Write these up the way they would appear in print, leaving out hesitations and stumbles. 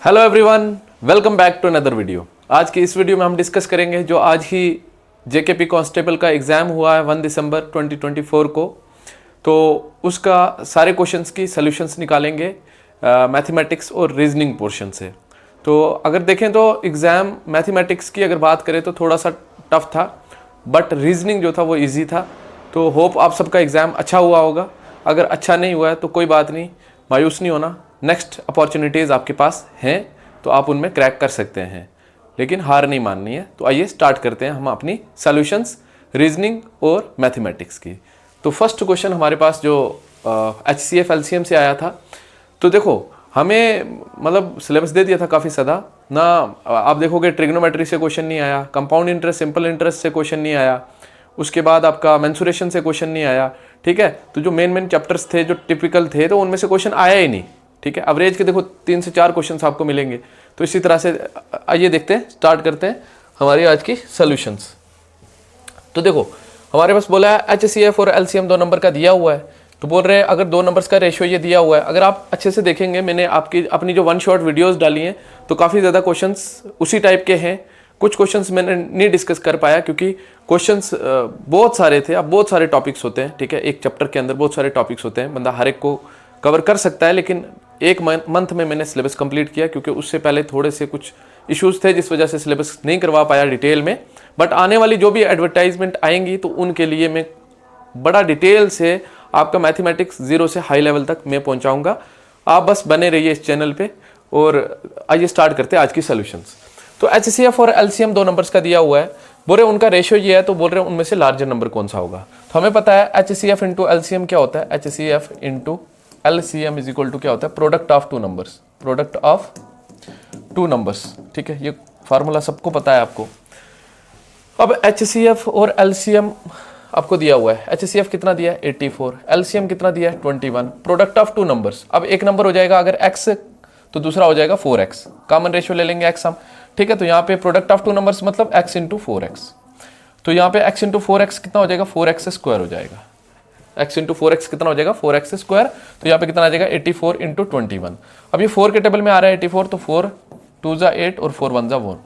Hello everyone, welcome back to another video. आज की इस वीडियो में हम डिस्कस करेंगे जो आज ही जेकेपी कांस्टेबल का एग्ज़ाम हुआ है 1 दिसंबर 2024 को। तो उसका सारे क्वेश्चंस की सॉल्यूशंस निकालेंगे मैथमेटिक्स और रीजनिंग पोर्शन से। तो अगर देखें तो एग्ज़ाम मैथमेटिक्स की अगर बात करें तो थोड़ा सा टफ था, बट रीजनिंग जो था वो ईजी था। तो होप आप सबका एग्ज़ाम अच्छा हुआ होगा। अगर अच्छा नहीं हुआ है तो कोई बात नहीं, मायूस नहीं होना। नेक्स्ट अपॉर्चुनिटीज़ आपके पास हैं तो आप उनमें क्रैक कर सकते हैं, लेकिन हार नहीं माननी है। तो आइए स्टार्ट करते हैं हम अपनी सॉल्यूशंस रीजनिंग और मैथमेटिक्स की। तो फर्स्ट क्वेश्चन हमारे पास जो HCF LCM से आया था। तो देखो हमें मतलब सिलेबस दे दिया था काफ़ी सादा ना। आप देखोगे ट्रिग्नोमेट्री से क्वेश्चन नहीं आया, कंपाउंड इंटरेस्ट सिंपल इंटरेस्ट से क्वेश्चन नहीं आया, उसके बाद आपका मेंसुरेशन से क्वेश्चन नहीं आया। ठीक है, तो जो मेन चैप्टर्स थे जो टिपिकल थे तो उनमें से क्वेश्चन आया ही नहीं। ठीक है, एवरेज के देखो 3 से 4 क्वेश्चन आपको मिलेंगे। तो इसी तरह से आइए देखते हैं, स्टार्ट करते हैं हमारी आज की सॉल्यूशंस। तो देखो हमारे पास बोला है HCF और LCM 2 नंबर का दिया हुआ है। तो बोल रहे हैं अगर 2 नंबर्स का रेशियो ये दिया हुआ है। अगर आप अच्छे से देखेंगे, मैंने अपनी जो 1 शॉट वीडियोस डाली हैं तो काफ़ी ज़्यादा क्वेश्चंस उसी टाइप के हैं। कुछ क्वेश्चंस मैंने नहीं डिस्कस कर पाया क्योंकि क्वेश्चंस बहुत सारे थे। अब बहुत सारे टॉपिक्स होते हैं, ठीक है, एक चैप्टर के अंदर बहुत सारे टॉपिक्स होते हैं, बंदा हर एक को कवर कर सकता है। लेकिन एक मंथ में मैंने सिलेबस कंप्लीट किया क्योंकि उससे पहले थोड़े से कुछ इश्यूज थे जिस वजह से सिलेबस नहीं करवा पाया डिटेल में। बट आने वाली जो भी एडवर्टाइजमेंट आएंगी तो उनके लिए मैं बड़ा डिटेल से आपका मैथमेटिक्स 0 से हाई लेवल तक मैं पहुंचाऊंगा। आप बस बने रहिए इस चैनल पे। और आइए स्टार्ट करते हैं आज की सॉल्यूशंस। तो HCF और LCM 2 नंबर्स का दिया हुआ है। बोल रहे उनका रेशियो ये है, तो बोल रहे हैं उनमें से लार्जर नंबर कौन सा होगा। तो हमें पता है HCF इंटू LCM क्या होता है। HCF into LCM is equal to क्या होता है, product of 2 numbers, product of 2 numbers. ठीक है, ये फार्मूला सबको पता है आपको। अब HCF और LCM आपको दिया हुआ है। HCF कितना दिया है 84, LCM कितना दिया है 21, प्रोडक्ट ऑफ 2 नंबर्स। अब एक नंबर हो जाएगा अगर x तो दूसरा हो जाएगा 4x, कॉमन रेशियो ले लेंगे x हम। ठीक है, तो यहाँ पे प्रोडक्ट ऑफ 2 नंबर्स मतलब x इंटू 4x। तो यहाँ पे x इंटू 4x कितना हो जाएगा, 4x स्क्वायर हो जाएगा। x इंटू 4x कितना हो जाएगा, 4x स्क्वायर। तो यहाँ पे कितना आ जाएगा 84 इंटू 21। अब ये 4 के टेबल में आ रहा है 84, तो 4 2 जा 8 और 4 1 जा 4।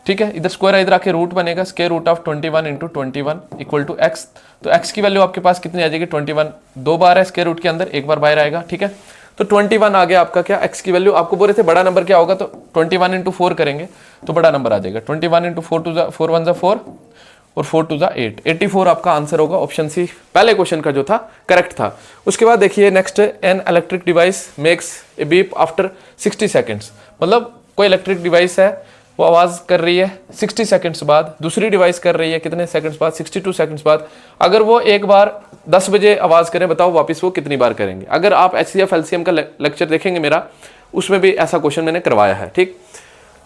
ठीक है, इधर स्क्वायर है, इधर आके रूट बनेगा, square root of 21 into 21 equal to x। तो x की वैल्यू आपके पास कितनी आ जाएगी 21, 2 बार है स्क्वायर रूट के अंदर, एक बार बाहर आएगा। ठीक है, तो 21 आ गया आपका क्या x की वैल्यू। आपको बोल रहे थे बड़ा नंबर क्या होगा, तो 21 इंटू 4 करेंगे तो बड़ा नंबर आ जाएगा। 21 इंटू 4 1 जा 4 और 4 2 जा 8, 84 आपका आंसर होगा। ऑप्शन सी पहले क्वेश्चन का जो था करेक्ट था। उसके बाद देखिए next, an electric device makes a beep after 60 seconds. मतलब कोई इलेक्ट्रिक डिवाइस है वो आवाज़ कर रही है 60 सेकंड्स बाद, दूसरी डिवाइस कर रही है कितने सेकंड्स बाद, 62 सेकंड्स बाद। अगर वो एक बार 10 बजे आवाज़ करें, बताओ वापस वो कितनी बार करेंगे। अगर आप HCF LCM का लेक्चर देखेंगे मेरा, उसमें भी ऐसा क्वेश्चन मैंने करवाया है। ठीक,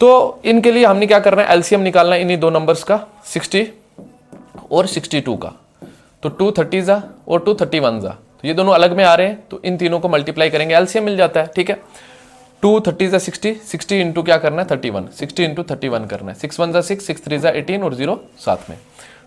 तो इनके लिए हमने क्या करना है, LCM निकालना है इन्हीं 2 नंबर्स का, 60 और 62 का। तो 2 30 जा और 2 31 जा, तो ये दोनों अलग में आ रहे हैं, तो इन तीनों को मल्टीप्लाई करेंगे, LCM मिल जाता है। ठीक है, 2 30 जा 60, 60 इंटू क्या करना है 31, 60 इंटू 31 करना है, 6 1 जा 6, 6 3 जा 18 और 0 साथ में।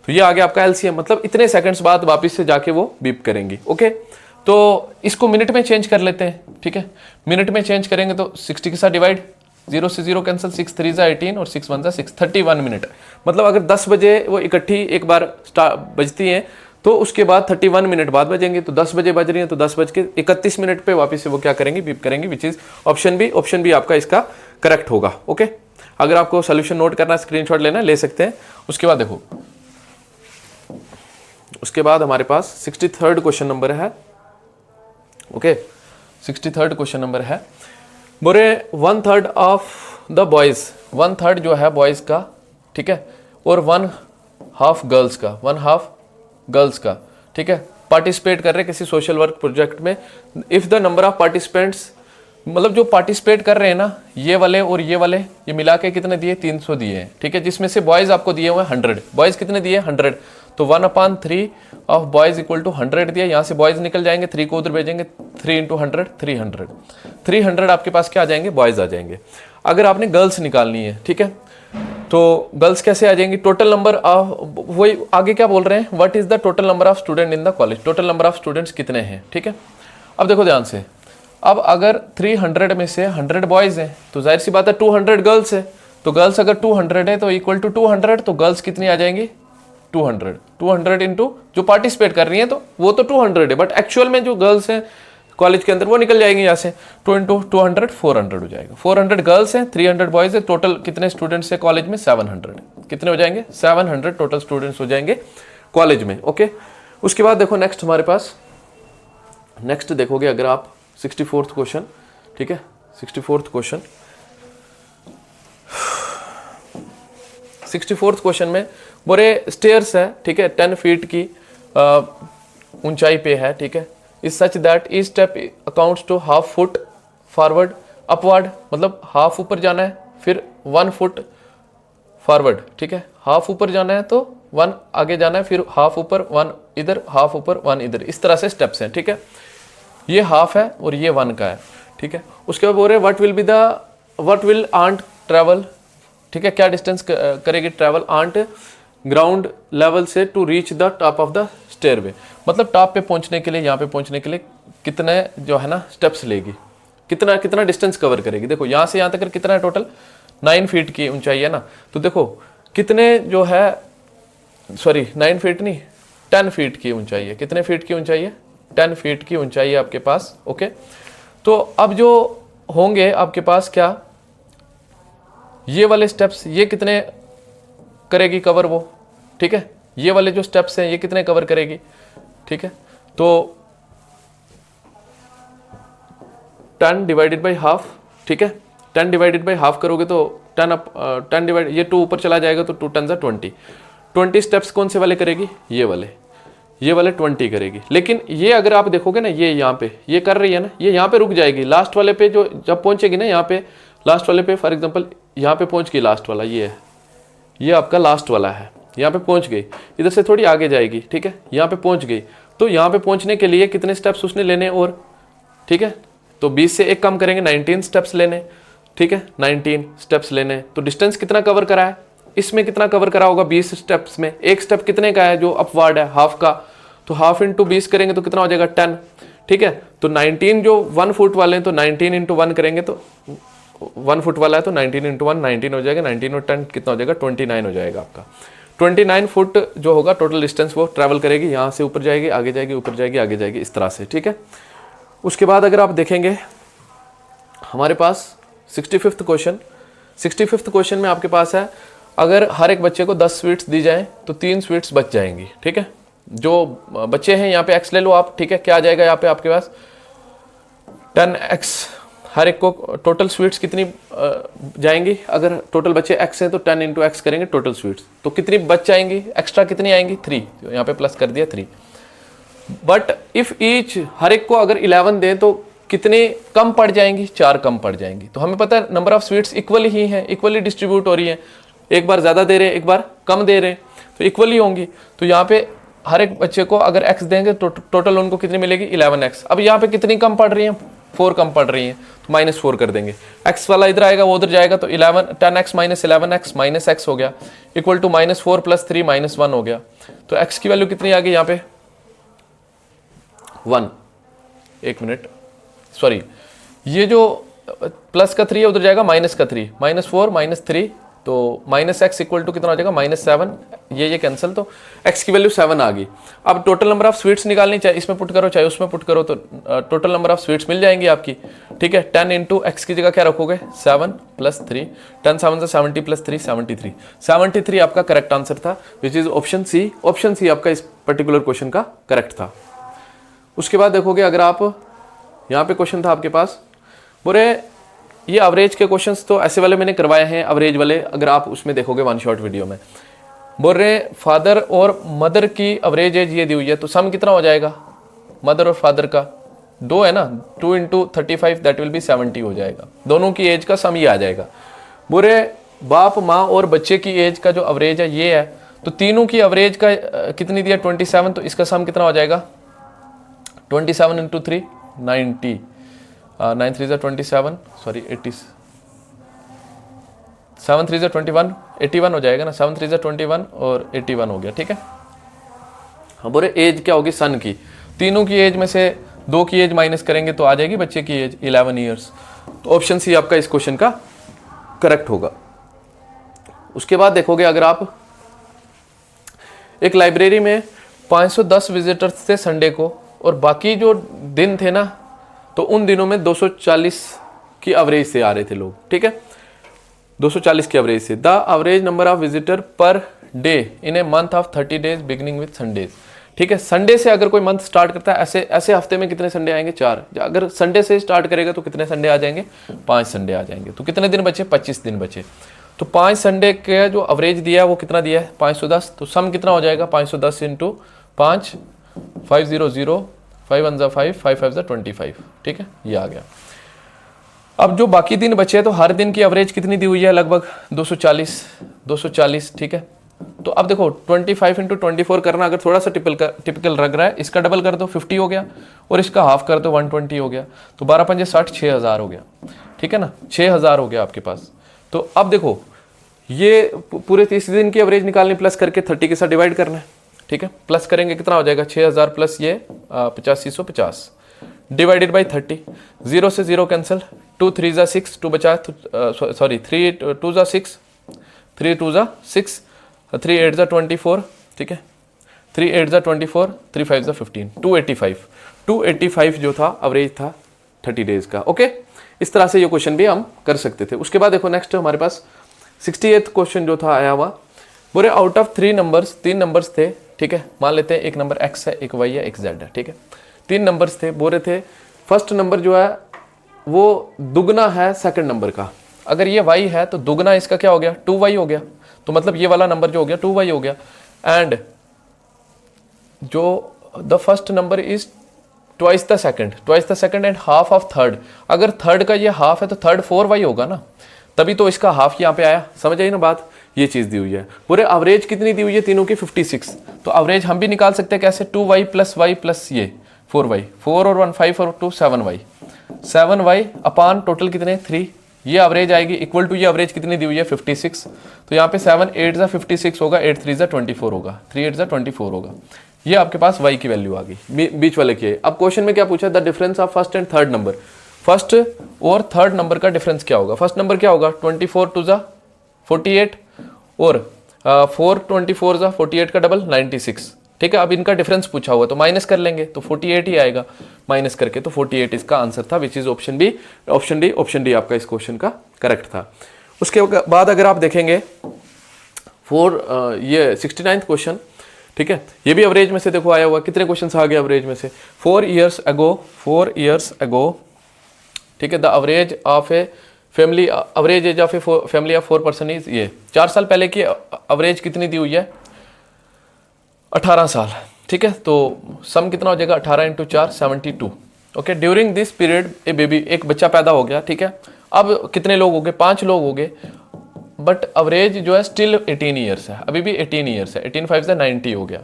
तो ये आ गया आपका LCM, मतलब इतने सेकंड्स बाद वापस से जाके वो बीप करेंगी। ओके, तो इसको मिनट में चेंज कर लेते हैं। ठीक है, मिनट में चेंज करेंगे तो 60 के साथ डिवाइड, 0 से 0 कैंसिल, 6 3 जा 18 और 6 1 जा 6, 31 मिनट। मतलब अगर 10 बजे वो इकट्ठी एक बार बजती हैं तो उसके बाद 31 मिनट बाद बजेंगे। तो 10 बजे बज रही है तो 10 बज के 31 मिनट पे वापस से वो क्या करेंगे, बीप करेंगे, विच इज ऑप्शन बी आपका इसका करेक्ट होगा। ओके, अगर आपको सोल्यूशन नोट करना, स्क्रीनशॉट लेना, ले सकते हैं। उसके बाद देखो, उसके बाद हमारे पास 63rd क्वेश्चन नंबर है। ओके, 63rd क्वेश्चन नंबर है। बोरे 1/3 ऑफ द बॉयज, 1/3 जो है बॉयज का, ठीक है, और 1/2 गर्ल्स का, 1/2 गर्ल्स का। ठीक है, पार्टिसिपेट कर रहे हैं किसी सोशल वर्क प्रोजेक्ट में। If the number of participants, मतलब जो पार्टिसिपेट कर रहे हैं ना, ये वाले और ये वाले, ये मिला के कितने दिए, 300 दिए हैं। ठीक है, जिसमें से बॉयज आपको दिए हुए 100, बॉयज कितने दिए 100, तो 1/3 ऑफ बॉयज इक्वल टू 100 दिया। यहाँ से बॉयज निकल जाएंगे, 3 को उधर भेजेंगे, 3 इंटू 100 300, 300 आपके पास क्या आ जाएंगे, बॉयज आ जाएंगे। अगर आपने गर्ल्स निकालनी है, ठीक है, तो गर्ल्स कैसे आ जाएंगी, टोटल नंबर ऑफ, वही आगे क्या बोल रहे हैं, what is the total number of student in the college, total number of students कितने हैं। ठीक है, अब देखो ध्यान से, अब अगर 300 में से 100 बॉयज़ हैं तो जाहिर सी बात है 200 गर्ल्स है, तो गर्ल्स अगर 200 है तो इक्वल टू 200, तो गर्ल्स कितनी आ जाएंगी 200 इंटू जो पार्टिसिपेट कर रही हैं तो वो तो 200 है, बट एक्चुअल में जो गर्ल्स हैं कॉलेज के अंदर वो निकल जाएंगे यहाँ से, 2 इंटू 200 400 हो जाएगा। 400 गर्ल्स हैं, 300 बॉयज़ है, टोटल कितने स्टूडेंट्स हैं कॉलेज में 700, कितने हो जाएंगे 700 टोटल स्टूडेंट्स हो जाएंगे कॉलेज में। ओके, उसके बाद देखो नेक्स्ट हमारे पास, नेक्स्ट देखोगे अगर आप 64th क्वेश्चन, ठीक है 64th क्वेश्चन, 64th क्वेश्चन में बोरे स्टेयर्स है, ठीक है 10 फीट की ऊंचाई पे है, ठीक है, is such that each step accounts to half foot forward upward, मतलब हाफ ऊपर जाना है फिर 1 फुट फॉरवर्ड, ठीक है, हाफ ऊपर जाना है तो 1 आगे जाना है, फिर हाफ ऊपर 1 इधर, हाफ ऊपर 1 इधर, इस तरह से स्टेप्स हैं, ठीक है। ये हाफ है और ये 1 का है, ठीक है। उसके बाद बोल रहे व्हाट विल आंट ट्रैवल, ठीक है, क्या डिस्टेंस करेगी ट्रैवल आंट ग्राउंड लेवल से to reach the top of the stairway, मतलब टॉप पे पहुंचने के लिए, यहाँ पे पहुंचने के लिए कितने जो है ना स्टेप्स लेगी, कितना डिस्टेंस कवर करेगी। देखो यहाँ से यहाँ तक कितना है टोटल 9 फीट की ऊंचाई है ना, तो देखो कितने जो है, सॉरी 9 फीट नहीं 10 फीट की ऊंचाई है, कितने फीट की ऊंचाई है 10 फीट की ऊंचाई है आपके पास। ओके, तो अब जो होंगे आपके पास क्या, ये वाले स्टेप्स ये कितने करेगी कवर वो, ठीक है, ये वाले जो स्टेप्स हैं ये कितने कवर करेगी, ठीक है, तो 10 डिवाइडेड बाई हाफ, ठीक है, 10 डिवाइडेड बाई हाफ करोगे तो 10 डिवाइड, ये 2 ऊपर चला जाएगा तो 2 10 20 स्टेप्स कौन से वाले करेगी, ये वाले 20 करेगी। लेकिन ये अगर आप देखोगे ना, ये यहाँ पे ये कर रही है ना, ये यहाँ पे रुक जाएगी, लास्ट वाले पे जो जब पहुंचेगी ना, यहाँ पे लास्ट वाले पे फॉर एग्जांपल यहाँ पे पहुंच गई, लास्ट वाला ये है, ये आपका लास्ट वाला है, यहाँ पे पहुंच गई, इधर से थोड़ी आगे जाएगी, ठीक है, यहाँ पे पहुंच गई, तो यहाँ पे पहुंचने के लिए कितने स्टेप्स उसने लेने और, ठीक है, तो 20 से एक कम करेंगे 19 स्टेप्स लेने, ठीक है 19 स्टेप्स लेने, तो डिस्टेंस कितना कवर करा है, इसमें कितना कवर करा होगा 20 स्टेप्स में, एक स्टेप कितने का है जो अपवर्ड है हाफ का, तो हाफ इंटू 20 करेंगे तो कितना हो जाएगा 10, ठीक है, तो 19 जो 1 फुट वाले हैं तो 19 इंटू 1 करेंगे तो 1 फुट वाला है तो 19 इंटू 1 19 हो जाएगा, 19 और 10 कितना हो जाएगा 29 हो जाएगा आपका। 29 फुट जो होगा टोटल डिस्टेंस वो ट्रैवल करेगी, यहाँ से ऊपर जाएगी आगे जाएगी ऊपर जाएगी आगे जाएगी इस तरह से, ठीक है। उसके बाद अगर आप देखेंगे हमारे पास 65th क्वेश्चन, 65th क्वेश्चन में आपके पास है अगर हर एक बच्चे को 10 स्वीट्स दी जाएं तो 3 स्वीट्स बच जाएंगी, ठीक है, जो बच्चे हैं यहाँ पे x ले लो आप, ठीक है, क्या आ जाएगा यहाँ पे आपके पास 10x, हर एक को टोटल स्वीट्स कितनी जाएंगी, अगर टोटल बच्चे x हैं तो 10 इंटू एक्स करेंगे टोटल स्वीट्स, तो कितनी बच जाएंगी, एक्स्ट्रा कितनी आएंगी 3, यहाँ पे प्लस कर दिया 3, बट इफ ईच हर एक को अगर 11 दें तो कितने कम पड़ जाएंगी, 4 कम पड़ जाएंगी। तो हमें पता है नंबर ऑफ स्वीट्स इक्वली ही हैं, इक्वली डिस्ट्रीब्यूट हो रही है, एक बार ज़्यादा दे रहे हैं एक बार कम दे रहे हैं तो इक्वली होंगी, तो यहाँ पे हर एक बच्चे को अगर x देंगे तो टोटल उनको कितनी मिलेगी 11x। अब यहाँ पे कितनी कम पड़ रही हैं 4 कम पड़ रही हैं तो -4 कर देंगे, x वाला इधर आएगा वो उधर जाएगा तो 10x minus 11x minus x हो गया इक्वल टू -4 + 3 -1 हो गया, तो x की वैल्यू कितनी आ गई यहाँ पे 1, एक मिनट सॉरी, ये जो प्लस का 3 है उधर जाएगा माइनस का 3, -4 -3 तो -x इक्वल टू कितना हो जाएगा -7, ये कैंसिल, तो x की वैल्यू 7 आ गई। अब टोटल नंबर ऑफ स्वीट्स निकालनी, चाहे इसमें पुट करो चाहे उसमें पुट करो तो टोटल नंबर ऑफ स्वीट्स मिल जाएंगी आपकी, ठीक है। 10 इंटू एक्स की जगह क्या रखोगे 7 + 3, 10 7 से 70 + 3 73 आपका करेक्ट आंसर था, which is option C. Option C आपका इस पर्टिकुलर क्वेश्चन का करेक्ट था। उसके बाद देखोगे अगर आप यहाँ पे क्वेश्चन था आपके पास, बोले ये एवरेज के क्वेश्चंस तो ऐसे वाले मैंने करवाए हैं, एवरेज वाले अगर आप उसमें देखोगे 1 शॉट वीडियो में, बोल रहे फादर और मदर की एवरेज एज ये दी हुई है तो सम कितना हो जाएगा मदर और फादर का 2 है ना, 2 इंटू 35 दैट विल बी 70 हो जाएगा, दोनों की एज का सम ये आ जाएगा। बोल रहे बाप माँ और बच्चे की एज का जो एवरेज है ये है, तो तीनों की एवरेज का कितनी दिया 27, तो इसका सम कितना हो जाएगा 27 इंटू 3 90, 9 3 27 सॉरी 80, 7 3 21 81 हो जाएगा ना, 7 3 21 और 81 हो गया, ठीक है। हाँ बोले एज क्या होगी सन की, तीनों की एज में से 2 की एज माइनस करेंगे तो आ जाएगी बच्चे की एज 11 ईयर्स। तो ऑप्शन सी आपका इस क्वेश्चन का करेक्ट होगा। उसके बाद देखोगे अगर आप एक लाइब्रेरी में 510 विजिटर्स थे संडे को, और बाकी जो दिन थे ना तो उन दिनों में 240 की एवरेज से आ रहे थे लोग, ठीक है, 240 की एवरेज से। The average number of visitor per day in a month of 30 days beginning with Sundays, ठीक है। संडे से अगर कोई मंथ स्टार्ट करता है, ऐसे ऐसे हफ्ते में कितने संडे आएंगे? 4। अगर संडे से स्टार्ट करेगा तो कितने संडे आ जाएंगे? 5 संडे आ जाएंगे। तो कितने दिन बचे? 25 दिन बचे। तो 5 संडे का जो एवरेज दिया है वो कितना दिया है? 510। तो सम कितना हो जाएगा? 510 इंटू 5, 500, 5 1 जा 5, 5 5 जा 25, ठीक है, ये आ गया। अब जो बाकी दिन बचे तो हर दिन की एवरेज कितनी दी हुई है? लगभग 240, ठीक है। तो अब देखो 25 इंटू 24 करना अगर थोड़ा सा टिपिकल लग रहा है, इसका डबल कर दो 50 हो गया, और इसका हाफ कर दो 120 हो गया। तो 12 पंजे 60, 6000 हो गया, ठीक है ना, 6000 हो गया आपके पास। तो अब देखो ये पूरे 30 दिन की एवरेज निकालनी, प्लस करके 30 के साथ डिवाइड करना है, ठीक है। प्लस करेंगे कितना हो जाएगा? 6000 प्लस ये 8550 डिवाइडेड बाई 30, 0 से 0 कैंसिल, 2 3 जा 6, 2 बचा, सॉरी 3 2 जा 6, 3 2 जा 6, 3 8 जा 24, ठीक है, 3 8 जा 24, 3 5 जा 15, 285 जो था एवरेज था 30 डेज का। ओके, इस तरह से ये क्वेश्चन भी हम कर सकते थे। उसके बाद देखो नेक्स्ट हमारे पास 68th क्वेश्चन जो था आया हुआ, बोले आउट ऑफ 3 नंबर्स, 3 नंबर्स थे, ठीक है, मान लेते हैं एक नंबर x है, एक y है, एक z है, ठीक है। 3 नंबर्स थे, बोल रहे थे फर्स्ट नंबर जो है वो दुगना है सेकंड नंबर का। अगर ये y है तो दुगना इसका क्या हो गया? 2y हो गया। तो मतलब ये वाला नंबर जो हो गया 2y हो गया। एंड जो the first number is twice the second and half of third. अगर थर्ड का ये हाफ है तो थर्ड 4y होगा ना, तभी तो इसका हाफ यहाँ पे आया। समझ आई ना बात? ये चीज दी हुई है। पूरे एवरेज कितनी दी हुई है? तीनों की 56। तो एवरेज हम भी निकाल सकते हैं कैसे? 2y प्लस y प्लस ये 4y, 4 और 1 5 और 2 7y अपान टोटल कितने? 3। ये एवरेज आएगी इक्वल टू ये एवरेज कितनी दी हुई है? 56। तो यहाँ पे 7 8 जा 56 होगा, 8 3 जा 24 होगा, 3 8 जा 24 होगा। ये आपके पास y की वैल्यू आ गई, बीच वाले की है। अब क्वेश्चन में क्या पूछा? The difference of first and third number. First और थर्ड नंबर का डिफरेंस क्या होगा? फर्स्ट नंबर क्या होगा? 24 2 जा 48 और 4 24 जा 48 का डबल 96, ठीक है। अब इनका डिफरेंस पूछा हुआ तो माइनस कर लेंगे तो 48 ही आएगा माइनस करके। तो 48 इसका आंसर था, which is option B. Option D आपका इस क्वेश्चन का करेक्ट था। उसके बाद अगर आप देखेंगे ये 69th क्वेश्चन, ठीक है, ये भी एवरेज में से देखो आया हुआ। कितने क्वेश्चन आ गए एवरेज में से? 4 years ago, ठीक है, the average of a family, average age of a family of 4 person is, ये 4 साल पहले की एवरेज कितनी दी हुई है? 18 साल, ठीक है। तो सम कितना हो जाएगा? 18 into 4 72। Okay, during this period A baby, एक बच्चा पैदा हो गया, ठीक है। अब कितने लोग हो गए? 5 लोग हो गए, बट एवरेज जो है स्टिल 18 ईयर्स है, अभी भी 18 ईयर्स है। 18 5 से 90 हो गया।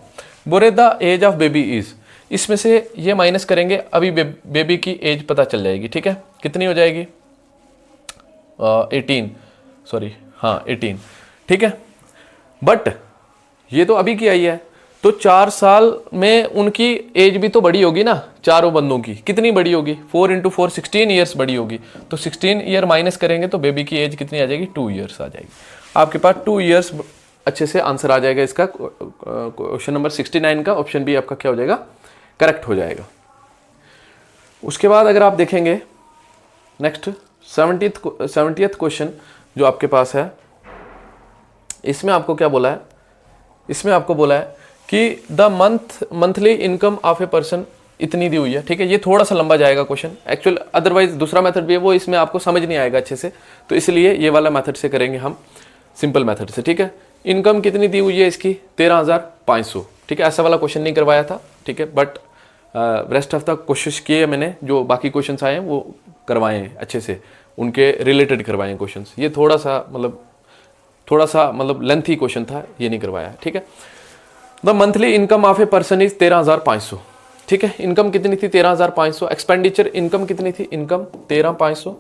बोरे the age of baby is, इसमें से ये माइनस करेंगे, अभी बेबी की एज पता चल जाएगी, ठीक है, कितनी हो जाएगी? 18, ठीक है। बट ये तो अभी की आई है, तो 4 साल में उनकी एज भी तो बड़ी होगी ना, चारों बंदों की। कितनी बड़ी होगी? 4 इंटू 4 16 ईयर्स बड़ी होगी। तो 16 ईयर माइनस करेंगे तो बेबी की एज कितनी आ जाएगी? 2 ईयर्स आ जाएगी। आपके पास 2 ईयर्स अच्छे से आंसर आ जाएगा इसका। क्वेश्चन नंबर 69 का ऑप्शन बी आपका क्या हो जाएगा? करेक्ट हो जाएगा। उसके बाद अगर आप देखेंगे नेक्स्ट 70th क्वेश्चन जो आपके पास है, इसमें आपको क्या बोला है? इसमें आपको बोला है कि the monthly income of a person इतनी दी हुई है, ठीक है। ये थोड़ा सा लंबा जाएगा क्वेश्चन एक्चुअल, अदरवाइज दूसरा मेथड भी है वो इसमें आपको समझ नहीं आएगा अच्छे से, तो इसलिए ये वाला मेथड से करेंगे हम, सिंपल मेथड से, ठीक है। इनकम कितनी दी हुई है इसकी? 13,500, ठीक है। ऐसा वाला क्वेश्चन नहीं करवाया था, ठीक है, बट रेस्ट ऑफ द कोशिश की है मैंने, जो बाकी क्वेश्चन आए हैं वो करवाए हैं अच्छे से, उनके रिलेटेड करवाए हैं क्वेश्चन। ये थोड़ा सा मतलब लेंथी क्वेश्चन था, ये नहीं करवाया, ठीक है। The monthly income of a person is 13,500, ठीक है। इनकम कितनी थी? 13,500। एक्सपेंडिचर इनकम कितनी थी? इनकम 13,500।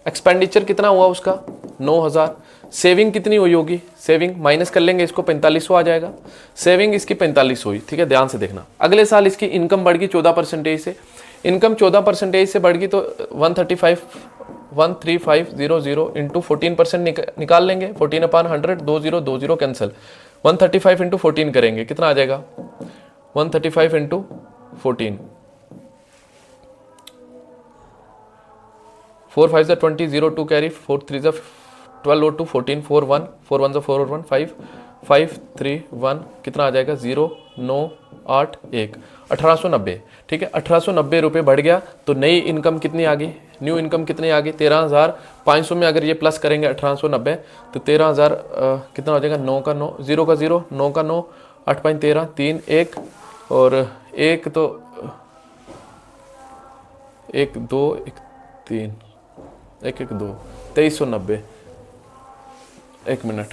एक्सपेंडिचर कितना हुआ उसका? 9,000। सेविंग कितनी हुई होगी? सेविंग माइनस कर लेंगे इसको, 4500 आ जाएगा। सेविंग इसकी 4500 हुई, ठीक है, ध्यान से देखना। अगले साल इसकी इनकम बढ़ गई 14% से, इनकम 14% से बढ़ गई तो 13500 इंटू 14% निकाल लेंगे। 14/100, 20 कैंसिल, 135 इंटू 14 करेंगे, कितना आ जाएगा 135 इंटू 14, 4 5 20, 0 2 कैरी, 4 3 12 2 14, 4 1 4 1 4 और 1 5 5 3 1, कितना आ जाएगा 0 9 8 1, 1890। ठीक है, 1890 रुपये बढ़ गया तो नई इनकम कितनी आ गई, न्यू इनकम कितनी आ गई 13,500 में। अगर ये प्लस करेंगे 1890 तो 13,000 कितना हो जाएगा, 9 का 9, 0 का 0, 9 का 9, 8 5 13, 3 1 और 1 तो 1 2 1 3 1 1 2, 2390। एक मिनट,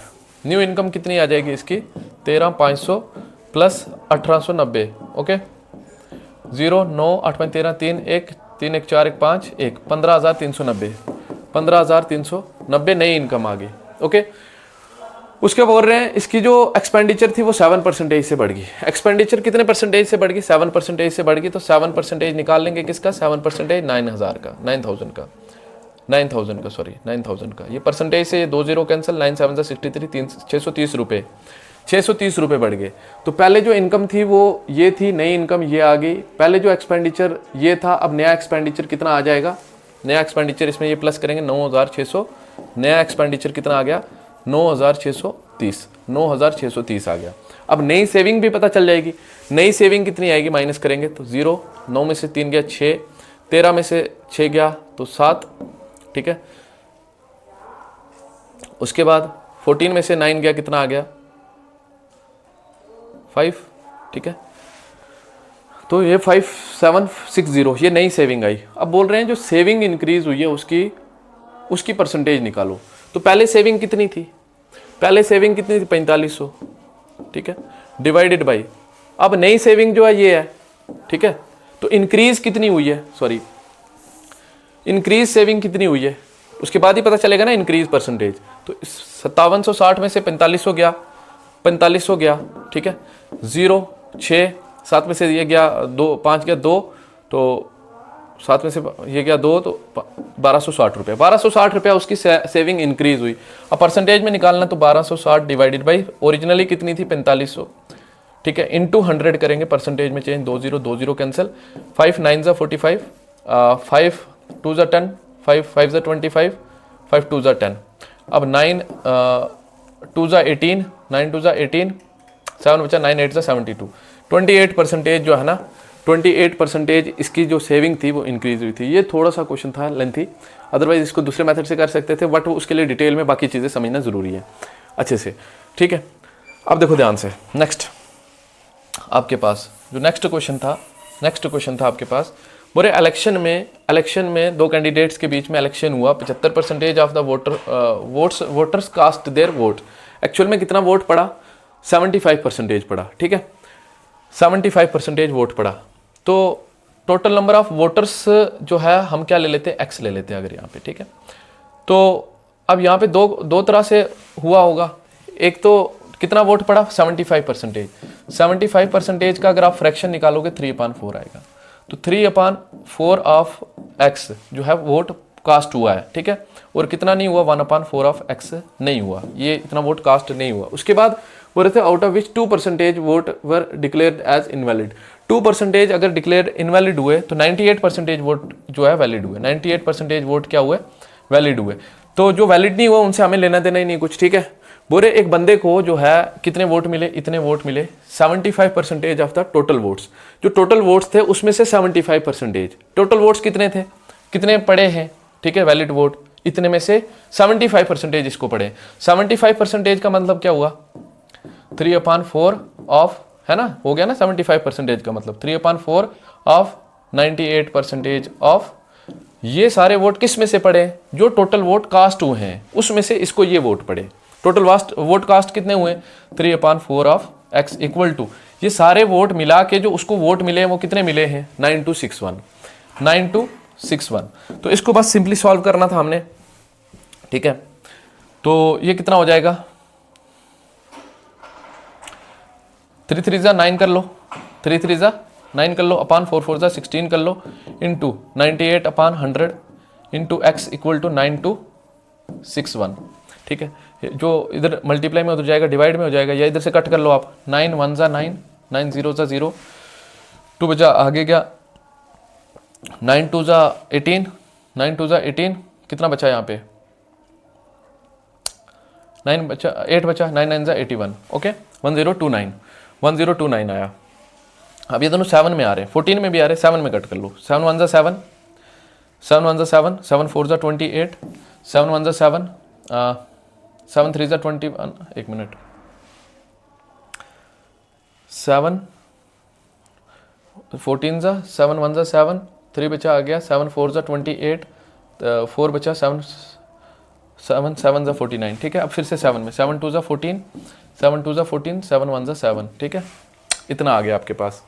न्यू इनकम कितनी आ जाएगी इसकी 13,500 प्लस 1890। ओके, 0 9 8 5 13 3 1 3 1 4 1 5 1, 15,390, 15,390 नई इनकम आ गई। ओके, उसके बोल रहे हैं इसकी जो एक्सपेंडिचर थी वो 7% से बढ़ गई। एक्सपेंडिचर कितने परसेंटेज से बढ़ गई, 7% से बढ़ गई, तो 7% निकाल लेंगे किसका, 7% 9,000 का, 9,000 का, 9,000 का, सॉरी 9,000 का। ये परसेंटेज से 2 0 कैंसिल, 9 7 63, 630 रुपये, 630 रुपये बढ़ गए। तो पहले जो इनकम थी वो ये थी, नई इनकम ये आ गई। पहले जो एक्सपेंडिचर ये था, अब नया एक्सपेंडिचर कितना आ जाएगा, नया एक्सपेंडिचर इसमें ये प्लस करेंगे 9,600, नया एक्सपेंडिचर कितना आ गया 9,630, 9,630 आ गया। अब नई सेविंग भी पता चल जाएगी, नई सेविंग कितनी आएगी, माइनस करेंगे तो 0, 9 में से 3 गया 6, 13 में से 6 गया तो 7। ठीक है, उसके बाद 14 में से 9 गया, कितना आ गया 5। ठीक है, तो ये 5760, ये नई सेविंग आई। अब बोल रहे हैं जो सेविंग इंक्रीज हुई है उसकी परसेंटेज निकालो। तो पहले सेविंग कितनी थी, पहले सेविंग कितनी थी 4500। ठीक है, डिवाइडेड बाई, अब नई सेविंग जो है ये है। ठीक है, तो इंक्रीज कितनी हुई है, सॉरी इंक्रीज सेविंग कितनी हुई है, उसके बाद ही पता चलेगा ना इंक्रीज परसेंटेज। तो 5760 में से 4500 गया, 4500 गया। ठीक है, 0 6 7 में से ये गया 2, 5 गया 2, तो 7 में से ये गया 2, तो 1260 रुपये, 1260 रुपया उसकी सेविंग इंक्रीज हुई। अब परसेंटेज में निकालना तो 1260 डिवाइडेड बाई ओरिजिनली कितनी थी 4500। ठीक है, इंटू 100 करेंगे, परसेंटेज में चेंज, 2 0 2 0 कैंसिल, 5 9 45, 5 2 10, 5 5 25, 5 2 10। अब 9 2 18, 9 2 18, 7 बचा, 9 8 72, 28% जो है ना, 28% इसकी जो सेविंग थी वो इंक्रीज हुई थी। ये थोड़ा सा क्वेश्चन था लेंथी, अदरवाइज इसको दूसरे मेथड से कर सकते थे, बट उसके लिए डिटेल में बाकी चीज़ें समझना ज़रूरी है अच्छे से। ठीक है, अब देखो ध्यान से, नेक्स्ट आपके पास जो नेक्स्ट क्वेश्चन था आपके पास, बोले इलेक्शन में दो कैंडिडेट्स के बीच में इलेक्शन हुआ, 75% of the voters cast their vote. Actual में कितना वोट पड़ा, 75% पड़ा। ठीक है, 75% वोट पड़ा। तो टोटल नंबर ऑफ वोटर्स जो है हम क्या ले लेते हैं, एक्स ले लेते हैं अगर यहाँ पे। ठीक है, तो अब यहाँ पे दो तरह से हुआ होगा। एक तो कितना वोट पड़ा, 75%। 75% का अगर आप फ्रैक्शन निकालोगे 3/4 आएगा। तो 3/4 ऑफ एक्स जो है वोट कास्ट हुआ है। ठीक है, और कितना नहीं हुआ, 1/4 ऑफ एक्स नहीं हुआ, ये इतना वोट कास्ट नहीं हुआ। उसके बाद बोल रहे थे out of which 2% vote were declared as invalid. 2% अगर डिक्लेयर इनवैलिड हुए तो 98% वोट जो है वैलिड हुए। 98% वोट क्या हुए, वैलिड हुए। तो जो वैलिड नहीं हुआ उनसे हमें लेना देना ही नहीं कुछ। ठीक है, बोले एक बंदे को जो है कितने वोट मिले, इतने वोट मिले, 75% ऑफ द टोटल वोट्स। जो टोटल वोट्स थे उसमें से 75%, टोटल वोट्स कितने थे, कितने पड़े हैं, ठीक है, वैलिड वोट, इतने में से 75% इसको पड़े। 75% का मतलब क्या हुआ, 3/4 ऑफ, है ना, हो गया ना 75% का मतलब 3/4 ऑफ 98% ऑफ। ये सारे वोट किस में से पड़े, जो टोटल वोट कास्ट हुए हैं उसमें से इसको ये वोट पड़े। टोटल वोट कास्ट कितने हुए, 3/4 ऑफ x इक्वल टू, ये सारे वोट मिला के जो उसको वोट मिले वो कितने मिले हैं, 9261, 9261। तो इसको बस सिंपली सॉल्व करना था हमने। ठीक है, तो ये कितना हो जाएगा, 3 3 9 कर लो, 3 3 9 कर लो अपान 4 4 16 कर लो into 98 upon 100 into x equal to 9261। ठीक है, जो इधर मल्टीप्लाई में उधर जाएगा डिवाइड में हो जाएगा, या इधर से कट कर लो आप। 9 1 ज़ा 9, 9 0 ज़ा 0, 2 बचा आगे क्या 9 2 ज़ा 18, 9 2 ज़ा 18, कितना बचा यहाँ पे 9 बचा 8 बचा, 9 9 ज़ा 81। ओके 1029, 1029 आया। अब ये दोनों 7 में आ रहे हैं, 14 में भी आ रहे हैं, 7 में कट कर लो। 7 1 ज़ा 7, 7 1 ज़ा 7, 7 4 ज़ा 28, 7 1 ज़ा 7, 7 3 ज़ा 21, एक मिनट, 7 14 ज़ा 7 1 ज़ा 7, 3 बचा आ गया, 7 4 ज़ा 28, 4 बचा 7 7 7 ज़ा 49। ठीक है, अब फिर से 7 में 7 2 ज़ा 14, 7 2 ज़ा 14, 7 1 ज़ा 7। ठीक है, इतना आ गया आपके पास।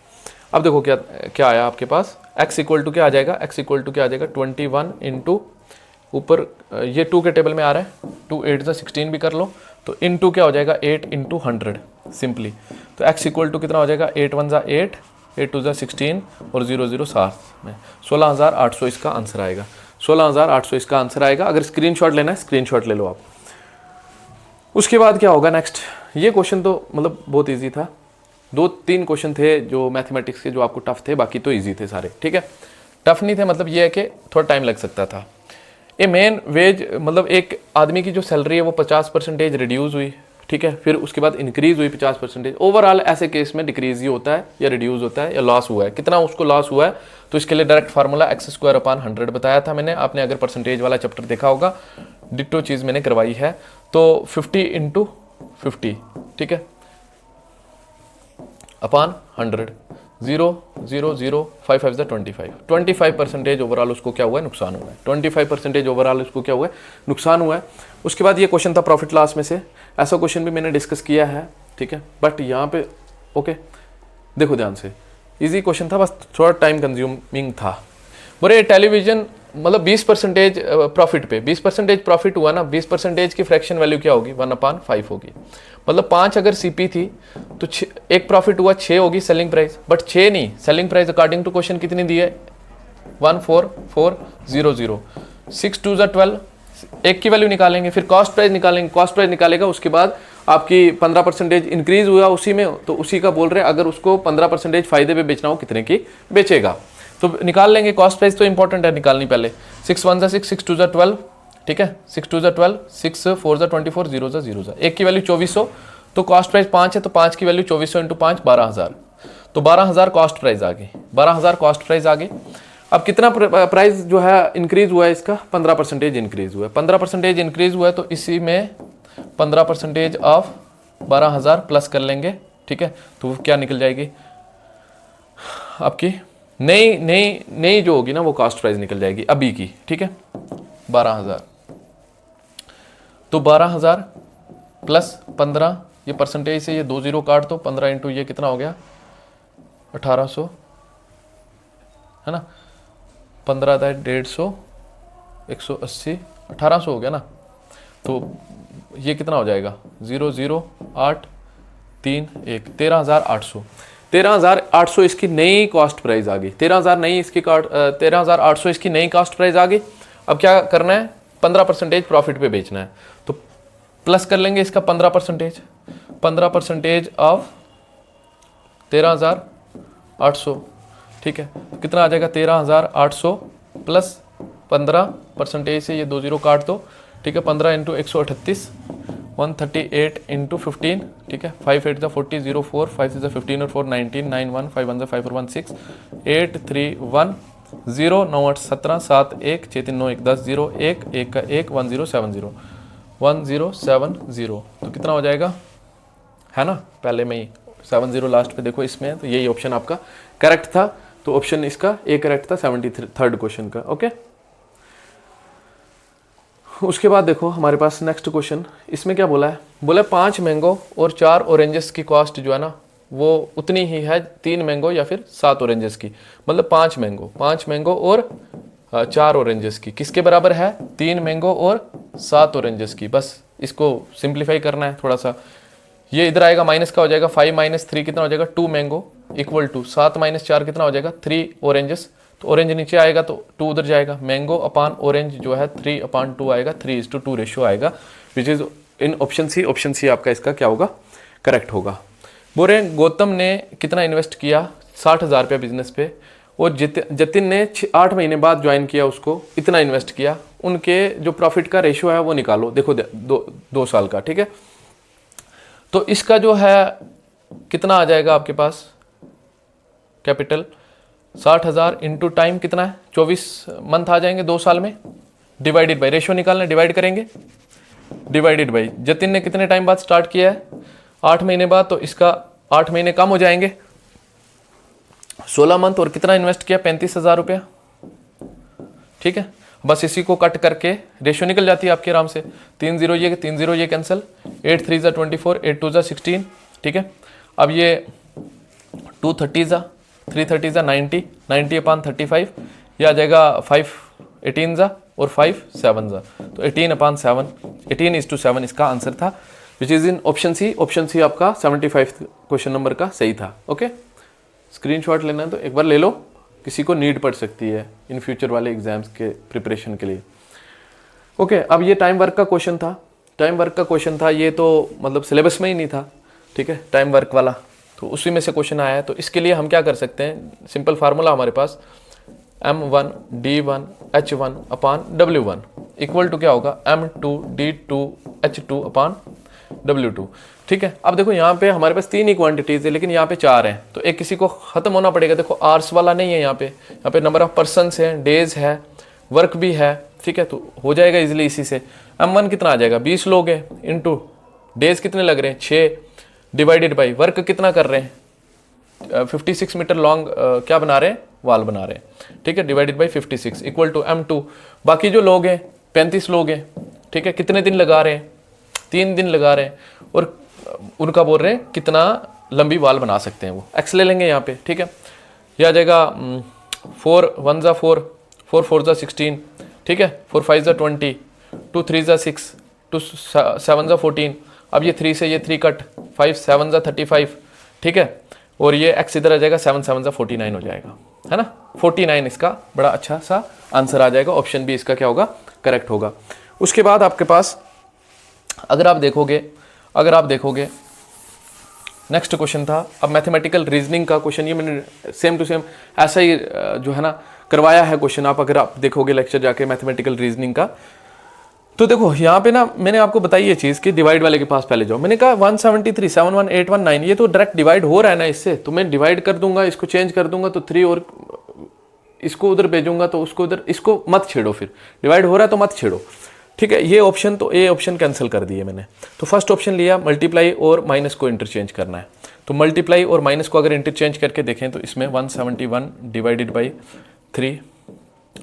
अब देखो क्या क्या आया आपके पास, x इक्वल टू क्या आ जाएगा, x इक्वल टू क्या आ जाएगा 21 इंटू ऊपर ये 2 के टेबल में आ रहा है, 2 8 ज़ा 16 भी कर लो, तो इंटू क्या हो जाएगा 8 इंटू 100 सिंपली। तो x इक्वल टू कितना हो जाएगा 8 1 ज़ा 8, 8 2 ज़ा 16 और 0 0 7 में 16,800 इसका आंसर आएगा। 16,800 इसका आंसर आएगा। अगर स्क्रीनशॉट लेना है स्क्रीनशॉट ले लो आप। उसके बाद क्या होगा नेक्स्ट, ये क्वेश्चन तो मतलब बहुत ईजी था, 2-3 क्वेश्चन थे जो मैथमेटिक्स के जो आपको टफ थे, बाकी तो इजी थे सारे। ठीक है, टफ नहीं थे मतलब ये है कि थोड़ा टाइम लग सकता था। ये मेन वेज मतलब एक आदमी की जो सैलरी है वो 50% रिड्यूस हुई, ठीक है, फिर उसके बाद इंक्रीज हुई 50%। ओवरऑल ऐसे केस में डिक्रीज ही होता है या रिड्यूस होता है या लॉस हुआ है, कितना उसको लॉस हुआ है, तो इसके लिए डायरेक्ट फार्मूला x² अपान 100 बताया था मैंने, आपने अगर परसेंटेज वाला चैप्टर देखा होगा, डिट्टो चीज़ मैंने करवाई है। तो 50 इंटू 50, ठीक है, अपान 100, 0 0 0 5 5 25, 25% ओवरऑल उसको क्या हुआ है, नुकसान हुआ है। 25% ओवरऑल उसको क्या हुआ है, नुकसान हुआ है। उसके बाद ये क्वेश्चन था प्रॉफिट लॉस में से, ऐसा क्वेश्चन भी मैंने डिस्कस किया है, ठीक है, बट यहाँ पे ओके देखो ध्यान से, इजी क्वेश्चन था, बस थोड़ा टाइम कंज्यूमिंग था। बोले टेलीविजन मतलब 20% प्रॉफिट पे 20% प्रॉफिट हुआ ना, 20% की फ्रैक्शन वैल्यू क्या होगी 1/5 होगी। मतलब 5 अगर सीपी थी तो एक प्रॉफिट हुआ 6 होगी सेलिंग प्राइस, बट 6 नहीं, selling price according to question कितनी दी है 14400। 6 2 ज़ा 12, एक की वैल्यू निकालेंगे, फिर कॉस्ट प्राइस निकालेंगे, कॉस्ट प्राइस निकालेगा, उसके बाद आपकी 15% इंक्रीज हुआ उसी में, तो उसी का बोल रहे हैं अगर उसको 15% फायदे पे बेचना हो कितने की बेचेगा, तो निकाल लेंगे। कॉस्ट प्राइस तो इंपॉर्टेंट है निकालनी पहले। 6 1 ज़ा 6, 6 2 ज़ा 12, ठीक है, 6 2 ज़ा 12, 6 4 ज़ा 24, 0 ज़ा 0 ज़ा, एक की वैल्यू 2400, तो कॉस्ट प्राइस 5 है, तो 5 की वैल्यू 2400 इंटू 5 12,000, तो 12,000 कॉस्ट प्राइस आ गई, 12,000 कॉस्ट प्राइस आ गई। अब कितना प्राइस जो है इंक्रीज हुआ है इसका, 15% इंक्रीज हुआ है, 15% इंक्रीज हुआ है, तो इसी में 15% ऑफ 12,000 प्लस कर लेंगे, ठीक है, तो वो क्या निकल जाएगी आपकी नई जो होगी ना वो कॉस्ट प्राइस निकल जाएगी अभी की, ठीक है, 12,000। तो 12,000 प्लस 15, ये परसेंटेज से ये 2 0 काट दो, 15 इंटू ये कितना हो गया 1800, है ना, 15 था 150, 180, 1800 हो गया ना, तो ये कितना हो जाएगा 0 0 8 3 1, 13,800। 13,800 इसकी नई कॉस्ट प्राइस आ गई, 13,800 इसकी नई कॉस्ट प्राइस आ गई। अब क्या करना है, 15% प्रॉफिट पे बेचना है, तो प्लस कर लेंगे इसका 15% ऑफ 13,800, ठीक है, कितना आ जाएगा 13,800 प्लस 15% से ये 2 0 काट दो, ठीक है, 15 इंटू 138, 138 इंटू 15, ठीक है, 5 8 40, 0 4 5 6 15 और 4 19, 9 1 5 1 5 और 1 6, 8 3 1 0 9 8 17 7 1 6 3 9 1 10 0 1 1 का 1 1070 1070, तो कितना हो जाएगा, है ना, पहले में ही 70 लास्ट पे देखो इसमें है, तो यही ऑप्शन आपका करेक्ट था। तो ऑप्शन इसका ए करेक्ट था 73rd क्वेश्चन का। ओके, उसके बाद देखो हमारे पास नेक्स्ट क्वेश्चन, इसमें क्या बोला है, बोला 5 मैंगो और 4 ऑरेंजेस की कॉस्ट जो है ना वो उतनी ही है 3 मैंगो या फिर 7 ऑरेंजेस की। मतलब 5 मैंगो और 4 ऑरेंजेस की किसके बराबर है, 3 मैंगो और 7 ऑरेंजेस की। बस इसको सिंप्लीफाई करना है थोड़ा सा, ये इधर आएगा माइनस का हो जाएगा, 5 - 3 कितना हो जाएगा 2 मैंगो इक्वल टू 7 माइनस 4 कितना हो जाएगा 3 ऑरेंजेस, तो ऑरेंज नीचे आएगा तो 2 उधर जाएगा, मैंगो अपान ऑरेंज जो है 3/2 आएगा, 3:2 रेशियो आएगा, which is in option C. Option C आपका इसका क्या होगा, करेक्ट होगा। बोल रहे हैं गौतम ने कितना इन्वेस्ट किया 60,000 रुपया बिजनेस पे, और जतिन ने 8 महीने बाद ज्वाइन किया, उसको इतना इन्वेस्ट किया, उनके जो प्रॉफिट का रेशियो है वो निकालो। देखो 2 साल का, ठीक है। तो इसका जो है कितना आ जाएगा आपके पास कैपिटल, 60,000 इंटू टाइम कितना है 24 मंथ आ जाएंगे 2 साल में, डिवाइडेड बाई, रेशियो निकालना, डिवाइड करेंगे, डिवाइडेड बाई जतिन ने कितने टाइम बाद स्टार्ट किया है 8 महीने बाद, तो इसका 8 महीने कम हो जाएंगे 16 मंथ, और कितना इन्वेस्ट किया 35,000 रुपया, ठीक है। बस इसी को कट करके रेशियो निकल जाती है आपके आराम से, 3 0 ये कैंसिल, 8 3 24, 8 2 16, ठीक है। अब ये 2 30 3 30 90, 90/35, यह आ जाएगा 5 18 और 5 7, तो 18/7, 18:7 इसका आंसर था, which is in option C. Option C आपका 75 क्वेश्चन नंबर का सही था। ओके, स्क्रीनशॉट लेना है तो एक बार ले लो, किसी को नीड पड़ सकती है इन फ्यूचर वाले एग्जाम्स के प्रिपरेशन के लिए। ओके, अब ये टाइम वर्क का क्वेश्चन था, टाइम वर्क का क्वेश्चन था, ये तो मतलब सिलेबस में ही नहीं था, ठीक है, टाइम वर्क वाला, तो उसी में से क्वेश्चन आया है। तो इसके लिए हम क्या कर सकते हैं, सिंपल फार्मूला हमारे पास M1 D1 H1 upon W1 equal to क्या होगा M2 D2 H2 अपान W2, ठीक है। अब देखो यहाँ पे हमारे पास 3 ही क्वांटिटीज है, लेकिन यहाँ पे 4 हैं, तो एक किसी को खत्म होना पड़ेगा। देखो आर्स वाला नहीं है यहाँ पे नंबर ऑफ पर्सनस है, डेज है, वर्क भी है, ठीक है, तो हो जाएगा इजिली इसी से। M1 कितना आ जाएगा 20 लोग हैं, इंटू डेज कितने लग रहे हैं 6, डिवाइडेड बाई वर्क कितना कर रहे हैं 56 मीटर लॉन्ग क्या बना रहे हैं, वाल बना रहे हैं, ठीक है, divided by 56 equal to M2। बाकी जो लोग हैं 35 लोग हैं, ठीक है, कितने दिन लगा रहे हैं 3 दिन लगा रहे हैं, और उनका बोल रहे हैं कितना लंबी वाल बना सकते हैं वो, एक्स ले लेंगे यहाँ पे, ठीक है। यह आ जाएगा 4 1 ज़ा 4, 4 4 ज़ा 16, ठीक है, 4 5 ज़ा 20, 2 3 ज़ा 6, 2 7 ज़ा 14, अब ये 3 से ये 3 कट, 5 7 ज़ा 35, ठीक है, और ये x इधर आ जाएगा, 7 7 ज़ा 49 हो जाएगा, है ना, 49 इसका बड़ा अच्छा सा आंसर आ जाएगा। ऑप्शन बी इसका क्या होगा, करेक्ट होगा। उसके बाद आपके पास अगर आप देखोगे नेक्स्ट क्वेश्चन था, अब मैथमेटिकल रीजनिंग का क्वेश्चन, ये मैंने सेम टू सेम ऐसा ही जो है ना करवाया है क्वेश्चन। अगर आप देखोगे लेक्चर जाके मैथमेटिकल रीजनिंग का, तो देखो यहाँ पे ना मैंने आपको बताई ये चीज़ कि डिवाइड वाले के पास पहले जाओ। मैंने कहा 173 71819 ये तो डायरेक्ट डिवाइड हो रहा है ना इससे, तो मैं डिवाइड कर दूंगा, इसको चेंज कर दूंगा, तो 3 और इसको उधर भेजूंगा तो उसको उधर, इसको मत छेड़ो, फिर डिवाइड हो रहा है तो मत छेड़ो, ठीक है। ये ऑप्शन, तो ये ऑप्शन कैंसिल कर दिए मैंने। तो फर्स्ट ऑप्शन लिया, मल्टीप्लाई और माइनस को इंटरचेंज करना है, तो मल्टीप्लाई और माइनस को अगर इंटरचेंज करके देखें तो इसमें 171 डिवाइडेड बाई 3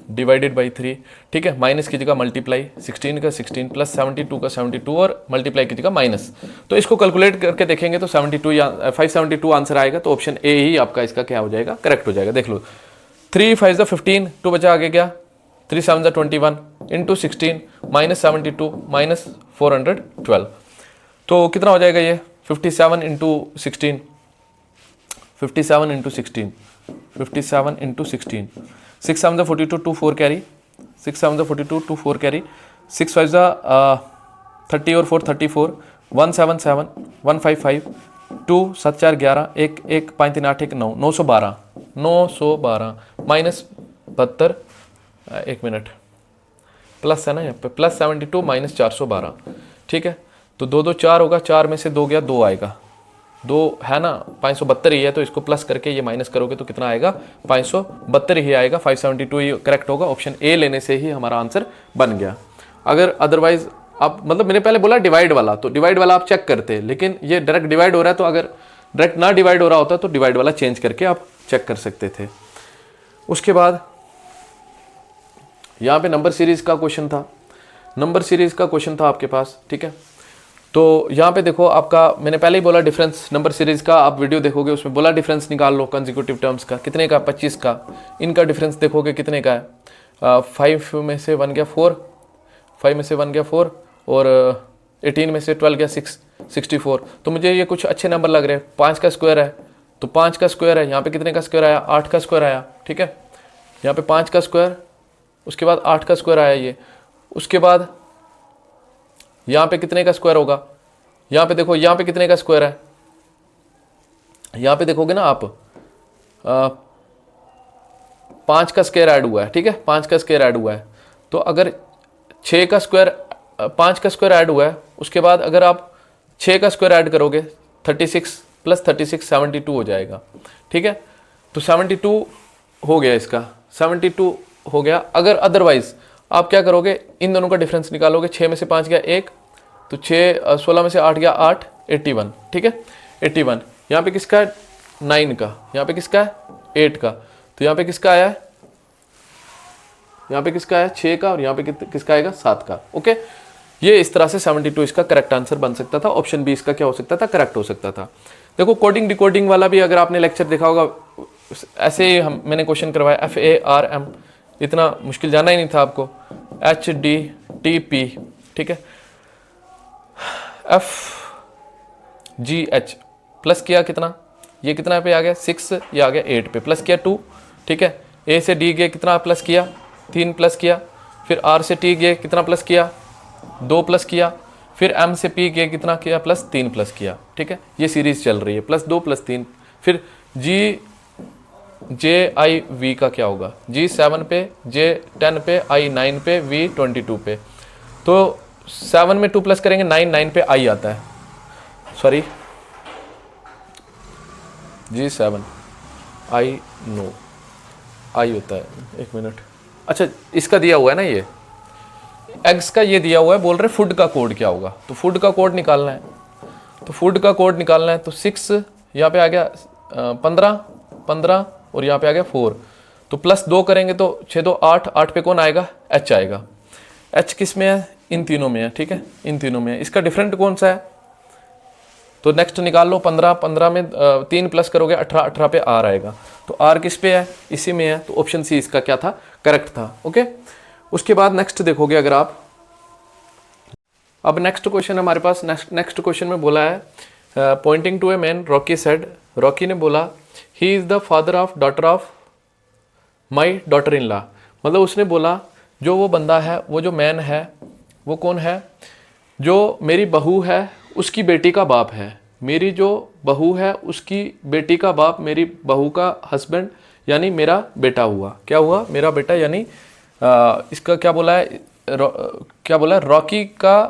डिवाइडेड बाई 3, ठीक है, माइनस की जगह मल्टीप्लाई, 16 का 16 प्लस 72 का 72 और मल्टीप्लाई की जगह माइनस, तो इसको कैलकुलेट करके देखेंगे तो 572 आंसर आएगा। तो ऑप्शन ए ही आपका इसका क्या हो जाएगा, करेक्ट हो जाएगा। देख लो 3 5 ज़ा 15, 2 बचा आगे क्या, 3 7 ज़ा 21 इंटू 16 माइनस 72 माइनस 412, तो कितना हो जाएगा ये 57 इंटू 16, 57 इंटू 16, 57 इंटू 16, 6 7 ज़ा 42 2 4 कैरी, 6 7 ज़ा 42 2 4 कैरी, 6 5 ज़ा 30 और 4 34, 177 155 2 7 4 11 1 1 5 3 8 1 9 912 माइनस 72, एक मिनट, प्लस है ना यहाँ पे, प्लस 72 माइनस 412, ठीक है, तो 2 2 4 होगा, 4 में से 2 गया 2 आएगा, 2 है ना 572 ही है, तो इसको प्लस करके ये माइनस करोगे तो कितना आएगा 572 ही आएगा, 572 ही करेक्ट होगा। ऑप्शन ए लेने से ही हमारा आंसर बन गया। अगर अदरवाइज आप, मतलब मैंने पहले बोला डिवाइड वाला, तो डिवाइड वाला आप चेक करते, लेकिन ये डायरेक्ट डिवाइड हो रहा है, तो अगर डायरेक्ट ना डिवाइड हो रहा होता तो डिवाइड वाला चेंज करके आप चेक कर सकते थे। उसके बाद यहाँ पे नंबर सीरीज का क्वेश्चन था, नंबर सीरीज का क्वेश्चन था आपके पास, ठीक है। तो यहाँ पे देखो आपका, मैंने पहले ही बोला डिफरेंस नंबर सीरीज का, आप वीडियो देखोगे उसमें बोला डिफरेंस निकाल लो कंसेक्यूटिव टर्म्स का, कितने का 25 का, इनका डिफरेंस देखोगे कितने का है, 5 में से 1 गया 4, 5 में से 1 गया 4 और 18 में से 12 गया 6 64, तो मुझे ये कुछ अच्छे नंबर लग रहे हैं। 5 का स्क्वायर है तो 5 का स्क्वायर है, यहाँ पे कितने का स्क्वायर आया, 8 का स्क्वायर आया, ठीक है। यहाँ पे 5 का स्क्वायर, उसके बाद 8 का स्क्वायर आया ये, उसके बाद यहाँ पे कितने का स्क्वायर होगा, यहाँ पे देखो यहाँ पे कितने का स्क्वायर है, यहाँ पे देखोगे ना आप 5 का स्क्वायर ऐड हुआ है, ठीक है, 5 का स्क्वायर ऐड हुआ है। तो अगर 6 का स्क्वायर 5 का स्क्वायर ऐड हुआ है, उसके बाद अगर आप 6 का स्क्वायर ऐड करोगे 36 प्लस 36 72 हो जाएगा, ठीक है। तो 72 हो गया, इसका 72 हो गया। अगर अदरवाइज आप क्या करोगे, इन दोनों का डिफरेंस निकालोगे, 6 में से 5 गया 1, तो 16 में से 8 गया 8, 81, ठीक है, 81। यहाँ पे किसका है 9 का, यहाँ पे किसका है 8 का, तो यहाँ पे किसका आया है, यहाँ पे किसका है 6 का, और यहाँ पे किसका आएगा 7 का। ओके, ये इस तरह से 72 इसका करेक्ट आंसर बन सकता था। ऑप्शन बी इसका क्या हो सकता था, करेक्ट हो सकता था। देखो कोडिंग डिकोडिंग वाला भी अगर आपने लेक्चर देखा होगा, ऐसे ही मैंने क्वेश्चन करवाया, FARM, इतना मुश्किल जाना ही नहीं था आपको, HDTP, ठीक है, FGH प्लस किया कितना, ये कितना पे आ गया 6, ये आ गया 8 पे, प्लस किया 2, ठीक है। A से D गए कितना प्लस किया 3 प्लस किया, फिर R से T गए कितना प्लस किया 2 प्लस किया, फिर M से P गए कितना किया प्लस 3 प्लस किया, ठीक है। ये सीरीज चल रही है, प्लस 2 प्लस 3, फिर GJIV का क्या होगा, G 7 पे, J 10 पे, I 9 पे, V 22 पे। तो 7 में 2 प्लस करेंगे 9 पे I आता है, sorry G7 I no I होता है, एक मिनट, अच्छा इसका दिया हुआ है ना, ये एग्स का ये दिया हुआ है, बोल रहे फूड का कोड क्या होगा, तो फूड का कोड निकालना है। तो फूड का कोड निकालना है, तो 6 यहाँ पे आ गया 15 और यहाँ पे आ गया 4, तो प्लस 2 करेंगे तो 6 2 8, 8 पे कौन आएगा, H आएगा। H किस में है, इन तीनों में है, ठीक है, इन तीनों में है। इसका डिफरेंट कौन सा है, तो नेक्स्ट निकाल लो, 15 में 3 प्लस करोगे 18 पे R आएगा। तो R किस पे है, इसी में है, तो ऑप्शन सी इसका क्या था, करेक्ट था। ओके, उसके बाद नेक्स्ट देखोगे अगर आप, अब नेक्स्ट क्वेश्चन हमारे पास, नेक्स्ट क्वेश्चन में बोला है, pointing to a man Rocky said, Rocky ने बोला he is the father of daughter of my daughter in law, मतलब उसने बोला जो वो बंदा है, वो जो मैन है वो कौन है, जो मेरी बहू है उसकी बेटी का बाप है, मेरी जो बहू है उसकी बेटी का बाप मेरी बहू का हस्बैंड, यानी मेरा बेटा हुआ, क्या हुआ, मेरा बेटा, यानी इसका क्या बोला है, क्या बोला है, रॉकी का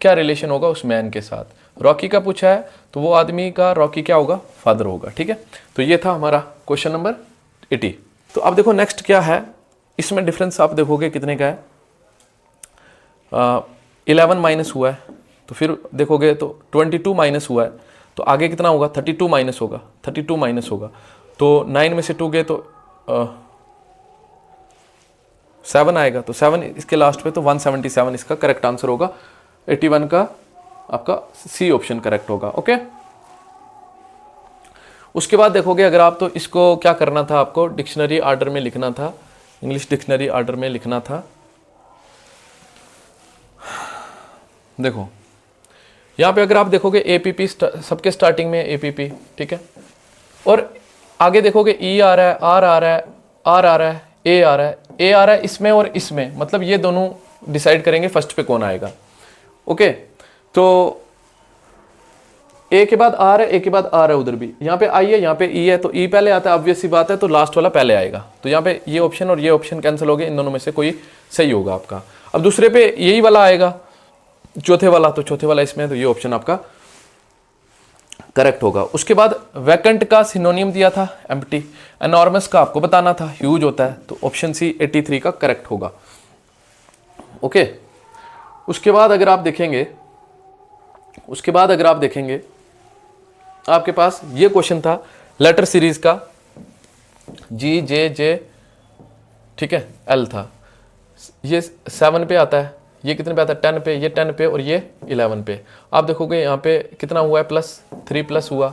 क्या रिलेशन होगा उस मैन के साथ, रॉकी का पूछा है, तो वो आदमी का रॉकी क्या होगा, फादर होगा, ठीक है। तो ये था हमारा क्वेश्चन नंबर 80। तो अब देखो नेक्स्ट क्या है, इसमें डिफरेंस आप देखोगे कितने का है, 11 माइनस हुआ है, तो फिर देखोगे तो 22 माइनस हुआ है, तो आगे कितना होगा, 32 माइनस होगा, 32 माइनस होगा, तो 9 में से 2 गए तो 7 आएगा, तो 7 इसके लास्ट पे, तो 177 इसका करेक्ट आंसर होगा। 81 का आपका सी ऑप्शन करेक्ट होगा। ओके, उसके बाद देखोगे अगर आप, तो इसको क्या करना था आपको, डिक्शनरी ऑर्डर में लिखना था, इंग्लिश डिक्शनरी ऑर्डर में लिखना था। देखो यहाँ पे अगर आप देखोगे APP, सबके स्टार्टिंग में APP, ठीक है, और आगे देखोगे E आ रहा है, R आ रहा है, R आ रहा है, A आ रहा है, A आ रहा है इसमें और इसमें, मतलब ये दोनों डिसाइड करेंगे फर्स्ट पे कौन आएगा। ओके, तो A के बाद R है, A के बाद R है, उधर भी यहाँ पे I है, यहाँ पे E है, तो E पहले आता है, ऑब्वियस सी बात है, तो लास्ट वाला पहले आएगा, तो यहाँ पे ये ऑप्शन और ये ऑप्शन कैंसिल हो गए, इन दोनों में से कोई सही होगा आपका। अब दूसरे पे यही वाला आएगा, चौथे वाला, तो चौथे वाला इसमें है, तो ये ऑप्शन आपका करेक्ट होगा। उसके बाद वैकेंट का सिनोनियम दिया था एम्प्टी, एनॉर्मस का आपको बताना था ह्यूज होता है, तो ऑप्शन सी 83 का करेक्ट होगा। ओके, उसके बाद अगर आप देखेंगे, उसके बाद अगर आप देखेंगे आपके पास ये क्वेश्चन था लेटर सीरीज का, G J J, ठीक है, L था, ये 7 पे आता है, ये कितने पे आता है 10 पे, ये 10 पे और ये 11 पे। आप देखोगे यहाँ पे कितना हुआ है, प्लस 3 प्लस हुआ,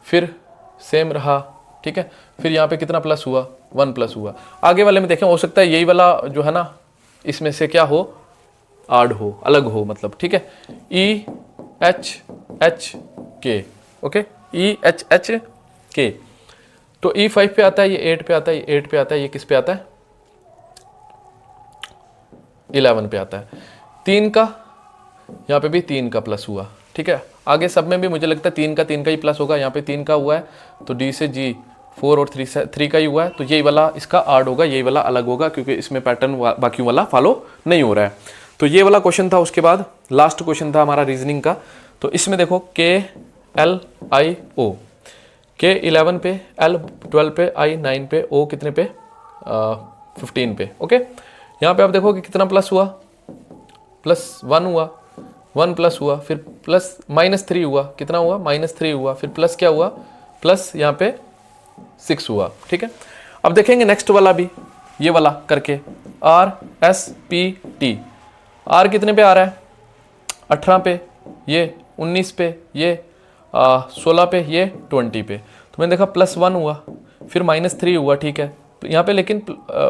फिर सेम रहा, ठीक है, फिर यहाँ पे कितना प्लस हुआ, 1 प्लस हुआ। आगे वाले में देखें, हो सकता है यही वाला जो है ना, इसमें से क्या हो, आड हो, अलग हो, मतलब, ठीक है, EHHK, ओके, EHHK, तो E5 पे आता है, ये 8 पे आता है, ये 8 पे आता है, ये किस पे आता है 11 पे आता है। 3 का यहाँ पे भी 3 का प्लस हुआ, ठीक है। आगे सब में भी मुझे लगता है 3 का ही प्लस होगा। यहाँ पे 3 का हुआ है तो D से G 4 और 3 का ही हुआ है, तो यही वाला इसका आड होगा, यही वाला अलग होगा, क्योंकि इसमें पैटर्न बाकी वाला फॉलो नहीं हो रहा है। तो ये वाला क्वेश्चन था। उसके बाद लास्ट क्वेश्चन था हमारा रीजनिंग का। तो इसमें देखो KLIO, K 11 पे, L 12 पे, I 9 पे, O कितने पे 15 पे। ओके, यहाँ पे आप देखो कि कितना प्लस हुआ, +1 हुआ, 1 प्लस हुआ, फिर प्लस -3 हुआ, कितना हुआ -3 हुआ, फिर प्लस क्या हुआ, प्लस यहाँ पे 6 हुआ, ठीक है। अब देखेंगे नेक्स्ट वाला भी, ये वाला करके RSPT। R कितने पे आ रहा है 18 पे, ये 19 पे, ये 16 पे, ये 20 पे। तो मैंने देखा +1 हुआ, फिर -3 हुआ, ठीक है। यहाँ पे लेकिन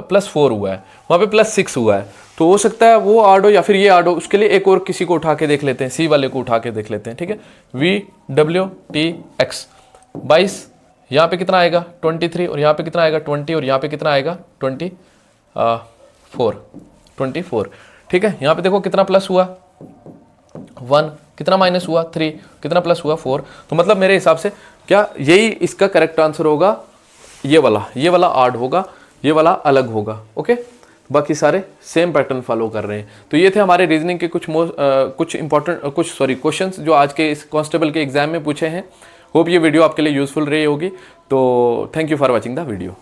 +4 हुआ है, वहाँ पे +6 हुआ है। तो हो सकता है वो आड हो या फिर ये आड हो। उसके लिए एक और किसी को उठा के देख लेते हैं, C वाले को उठा के देख लेते हैं, ठीक है। VWTX 22, यहाँ पे कितना आएगा 23, और यहाँ पे कितना आएगा 20, और यहाँ पे कितना आएगा 24, ठीक है। यहाँ पे देखो कितना प्लस हुआ 1, कितना माइनस हुआ 3, कितना प्लस हुआ 4। तो मतलब मेरे हिसाब से क्या यही इसका करेक्ट आंसर होगा, ये वाला आड होगा, ये वाला अलग होगा। ओके, बाकी सारे सेम पैटर्न फॉलो कर रहे हैं। तो ये थे हमारे रीजनिंग के कुछ क्वेश्चंस जो आज के इस कांस्टेबल के एग्जाम में पूछे हैं। होप ये वीडियो आपके लिए यूजफुल रही होगी। तो thank you for watching the video.